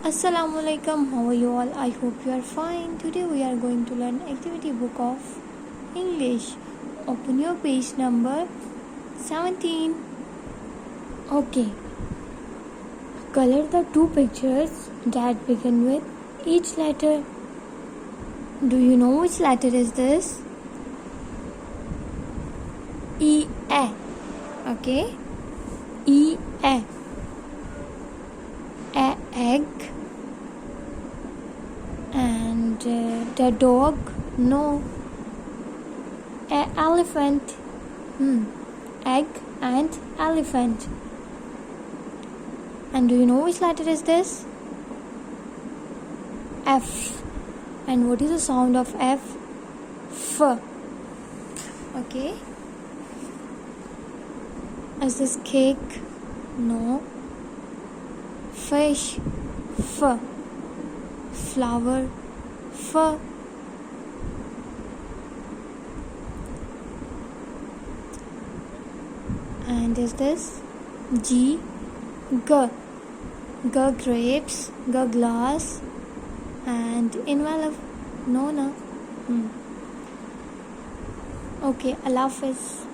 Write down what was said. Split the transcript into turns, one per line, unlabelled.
Assalamualaikum, how are you all? I hope you are fine. Today we are going to learn activity book of English. Open your page number 17. Okay. Color the two pictures that begin with each letter. Do you know which letter is this? E. Okay. E. Egg. And the dog, no. Elephant. Egg and elephant. And do you know which letter is this? F. And what is the sound of F? F. Okay. Is this cake? No. Fish. F. Flower. F. And is this G? G. G grapes. G glass. And envelope. No. Okay, Allah Hafiz.